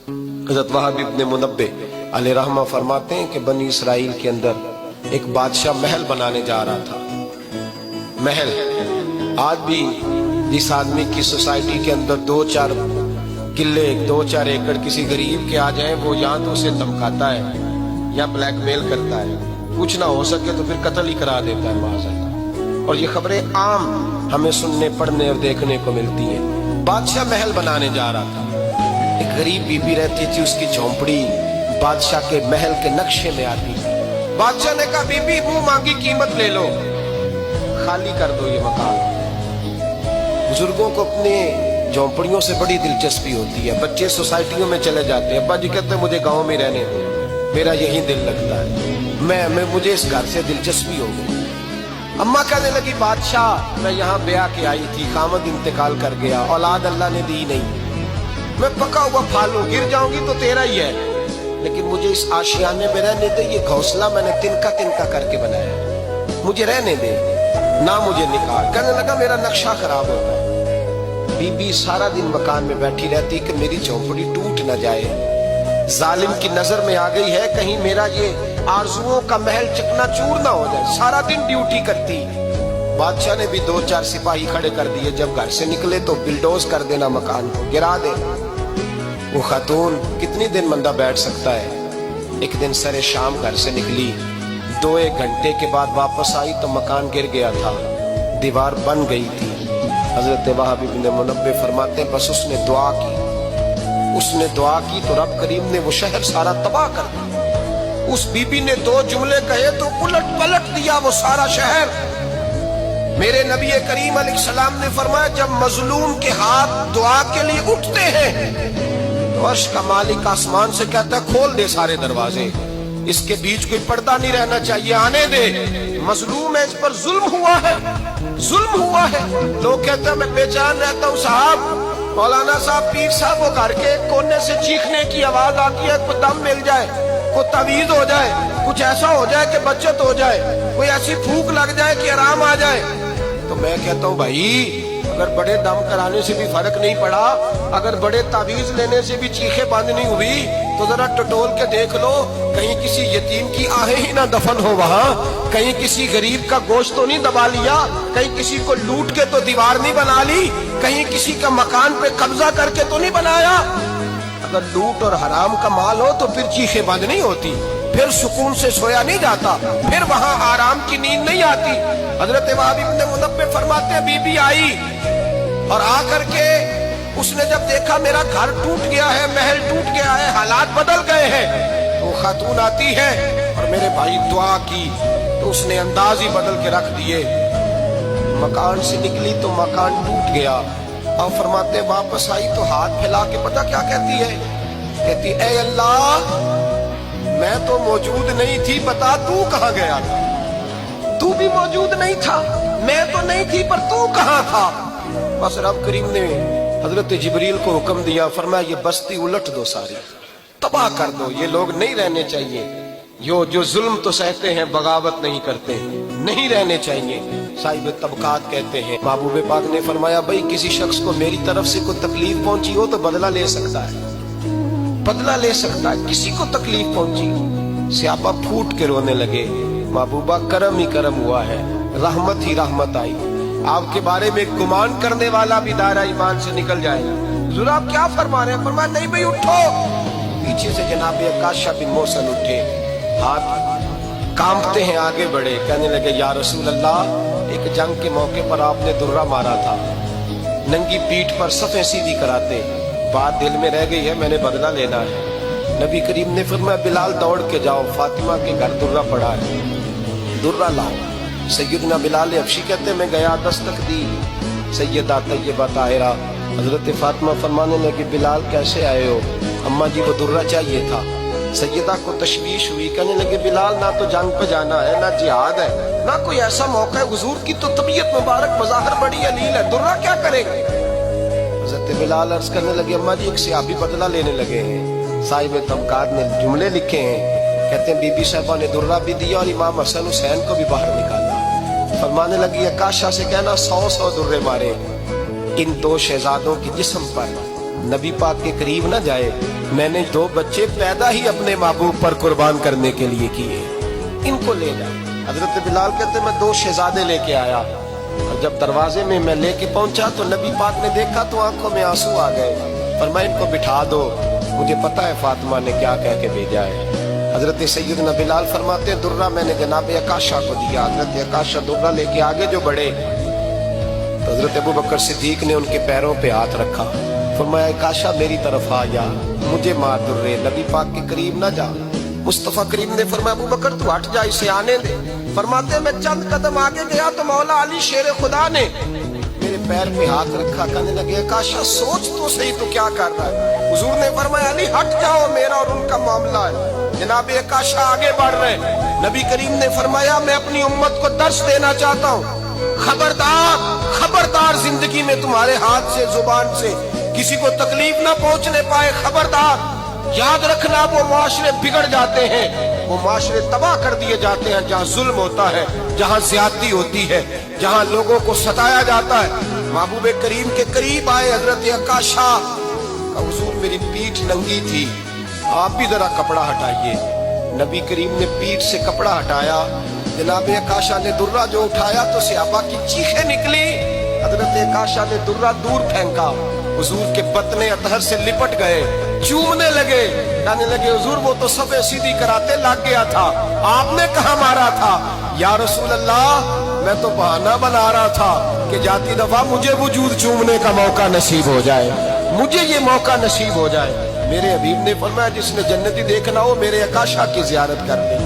हज़रत वहाब इब्न मुनब्बे अलैहि रहमा फरमाते हैं कि बनी इसराइल के अंदर एक बादशाह महल बनाने जा रहा था। महल आज भी जिस आदमी की सोसाइटी के अंदर 2-4 किले 2-4 एकड़ किसी गरीब के आ जाए, वो या तो उसे धमकाता है या ब्लैकमेल करता है, कुछ ना हो सके तो फिर कत्ल ही करा देता है माज़अल्लाह। और ये खबरें आम हमें सुनने पढ़ने और देखने को मिलती हैं। बादशाह महल बनाने जा रहा था, एक गरीब बीबी रहती थी, उसकी झोंपड़ी बादशाह के महल के नक्शे में आती। बादशाह ने कहा बीबी मुंह मांगी कीमत ले लो, खाली कर दो ये मकान। बुजुर्गों को अपने झोंपड़ियों से बड़ी दिलचस्पी होती है। बच्चे सोसाइटियों में चले जाते हैं, अब्बा जी कहते हैं मुझे गांव में रहने दो, मेरा यही दिल लगता है, मुझे इस घर से दिलचस्पी हो गई। अम्मा कहने लगी बादशाह मैं यहाँ ब्याह के आई थी, खामद इंतकाल कर गया, औलाद अल्लाह ने दी नहीं, मैं पका हुआ फाल हूं, गिर जाऊंगी तो तेरा ही है, लेकिन मुझे इस आशियाने में रहने दे, ये घोंसला मैंने तिनका तिनका करके बनाया, मुझे रहने दे, ना मुझे निकाल। कहने लगा मेरा नक्शा खराब होता है। बीबी सारा दिन मकान में बैठी रहती कि मेरी झोंपड़ी टूट न जाए, जालिम की नजर में आ गई है, कहीं मेरा ये आरजुओं का महल चकनाचूर ना हो जाए, सारा दिन ड्यूटी करती। बादशाह ने भी 2-4 सिपाही खड़े कर दिए, जब घर से निकले तो बिल्डोज कर देना, मकान को गिरा देना। वो खातून कितनी दिन बंदा बैठ सकता है। एक दिन सरे शाम घर से निकली, 2-1 घंटे के बाद वापस आई तो मकान गिर गया था, दीवार बन गई थी। हजरत वहाब इब्न मुनब्बे फरमाते हैं बस उसने दुआ की तो रब करीम ने वो शहर सारा तबाह कर दिया। उस बीबी ने 2 जुमले कहे तो उलट पलट दिया वो सारा शहर। मेरे नबी करीम अलैहिस्सलाम ने फरमाया जब मजलूम के हाथ दुआ के लिए उठते हैं तो अर्श का मालिक आसमान से कहता है खोल दे सारे दरवाजे, इसके बीच कोई पर्दा नहीं रहना चाहिए, आने दे, मजलूम है, इस पर जुल्म हुआ है। लोग कहते हैं मैं बेचैन रहता हूँ साहब, मौलाना साहब पीर साहब वो घर के कोने से चीखने की आवाज आती है, कोई दम मिल जाए, कोई तवीज हो जाए, कुछ ऐसा हो जाए कि बचत हो जाए, कोई ऐसी फूंक लग जाए कि आराम आ जाए। तो मैं कहता हूँ भाई अगर बड़े दम कराने से भी फर्क नहीं पड़ा, अगर बड़े तावीज लेने से भी चीखें बंद नहीं हुई, तो जरा टटोल के देख लो, कहीं किसी यतीम की आहें ही ना दफन हो वहां, कहीं किसी गरीब का गोश्त तो नहीं दबा लिया, कहीं किसी को लूट के तो दीवार नहीं बना ली, कहीं किसी का मकान पे कब्जा करके तो नहीं बनाया। अगर लूट और हराम का माल हो तो फिर चीखें बंद नहीं होती, फिर सुकून से सोया नहीं जाता, फिर वहां आराम की नींद नहीं आती। हजरत वहाब इब्न मुनब्बे फरमाते हैं बीबी आई और आकर के उसने जब देखा मेरा घर टूट गया है, महल टूट गया है, हालात बदल गए हैं, वो खातून आती है और मेरे भाई दुआ की तो उसने अंदाज ही बदल के रख दिए। मकान से निकली तो मकान टूट गया और फरमाते वापस आई तो हाथ फैला के पता क्या कहती है, कहती ऐ अल्लाह मैं तो मौजूद नहीं थी, बता तू कहाँ गया था, तू भी मौजूद नहीं था, मैं तो नहीं थी पर तू कहाँ था। बस रब करीम ने हजरत जिब्रील को हुक्म दिया, फरमाया ये बस्ती उलट दो, सारी तबाह कर दो, ये लोग नहीं रहने चाहिए, जो जुल्म तो सहते हैं बगावत नहीं करते, नहीं रहने चाहिए। साहिब तबकात कहते हैं महबूब पाक ने फरमाया भाई किसी शख्स को मेरी तरफ से कोई तकलीफ पहुंची हो तो बदला ले सकता है, बदला ले सकता है। किसी को तकलीफ पहुंची, स्यापा फूट के रोने लगे, महबूबा करम ही करम हुआ है, रहमत ही रहमत आई, आपके बारे में गुमान करने वाला भी दायरा ईमान से निकल जाएगा। हुजूर आप क्या फरमा रहे हैं? फरमाया नहीं भाई उठो। पीछे से जनाब काशा बिन मोहसन उठे, हाथ कांपते हैं, आगे बढ़े, कहने लगे या रसूल अल्लाह एक जंग के मौके पर आपने दुर्रा मारा था, नंगी पीठ पर सफ़ें सीधी कराते, बात दिल में रह गई है, मैंने बदला लेना है। नबी करीम ने फरमाया बिलाल दौड़ के जाओ, फातिमा के घर दुर्रा पड़ा है, दुर्रा लाओ। सैयदना बिलाल हबशी कहते मैं गया, दस्तक दी, सैयदा तैयबा ताहिरा हजरत फातिमा फरमाने लगी बिलाल कैसे आए हो? अम्मा जी वो दुर्रा चाहिए था। सैयदा को तशवीश हुई, कहने लगे बिलाल ना तो जंग पे जाना है, ना जिहाद है, ना कोई ऐसा मौका है, हुजूर की तो तबीयत मुबारक बज़ाहिर बड़ी अलील है, दुर्रा क्या करेंगे? हजरत बिलाल अर्ज करने लगे अम्मा जी एक सहाबी बदला लेने लगे हैं, साहिब तबकात ने जुमले लिखे हैं, कहते हैं बीबी साहबा ने दुर्रा भी दिया और इमाम हसन हुसैन को भी बाहर निकाला। फरमाने लगी काशा से कहना 100 दुर्रे मारे इन 2 शहजादों के जिस्म पर, नबी पाक के करीब ना जाए, میں نے 2 بچے پیدا ہی اپنے محبوب پر قربان کرنے کے لیے کیے، ان کو لے جا۔ حضرت بلال کہتے میں 2 شہزادے لے کے آیا، اور جب دروازے میں میں لے کے پہنچا تو نبی پاک نے دیکھا تو آنکھوں میں آنسو آ گئے۔ فرمایا ان کو بٹھا دو، مجھے پتا ہے فاطمہ نے کیا کہہ کے بھیجا ہے۔ حضرت سیدنا بلال فرماتے ہیں درہ میں نے جناب عکاشہ کو دیا۔ حضرت عکاشہ درہ لے کے آگے جو بڑھے تو حضرت ابوبکر صدیق نے ان کے پیروں پہ ہاتھ رکھا، فرمایا عکاشہ میری طرف آ جا، مجھے مار درے، نبی پاک کے قریب نہ جا۔ مصطفیٰ کریم نے فرمایا ابوبکر تو ہٹ جا، اسے آنے دے۔ فرماتے میں چند قدم آگے گیا تو مولا علی شیر خدا نے میرے پیر پہ ہاتھ رکھا، کہنے لگے عکاشہ سوچ تو صحیح تو کیا کر رہا ہے۔ حضور نے فرمایا علی ہٹ جاؤ، میرا اور ان کا معاملہ ہے۔ جناب عکاشہ آگے بڑھ رہے، نبی کریم نے فرمایا میں اپنی امت کو درس دینا چاہتا ہوں، خبردار خبردار زندگی میں تمہارے ہاتھ سے زبان سے کسی کو تکلیف نہ پہنچنے پائے، خبردار یاد رکھنا وہ معاشرے بگڑ جاتے ہیں، وہ معاشرے تباہ کر دیے جاتے ہیں جہاں ظلم ہوتا ہے، جہاں زیادتی ہوتی ہے، جہاں لوگوں کو ستایا جاتا ہے۔ محبوب کریم کے قریب آئے حضرت عکاشہ، حضور میری پیٹھ ننگی تھی، آپ بھی ذرا کپڑا ہٹائیے۔ نبی کریم نے پیٹھ سے کپڑا ہٹایا، جناب عکاشہ نے درہ جو اٹھایا تو صحابہ کی چیخیں نکلی۔ حضرت عکاشہ نے درہ دور پھینکا، حضور کے بطن اطہر سے لپٹ گئے، چومنے لگے، کہنے لگے حضور وہ تو صفے سیدھی کراتے لگ گیا تھا، آپ نے کہاں مارا تھا؟ یا رسول اللہ میں تو بہانہ بنا رہا تھا کہ جاتی دفعہ مجھے وجود چومنے کا موقع نصیب ہو جائے، مجھے یہ موقع نصیب ہو جائے۔ میرے حبیب نے فرمایا جس نے جنتی دیکھنا ہو میرے عکاشہ کی زیارت کر لے۔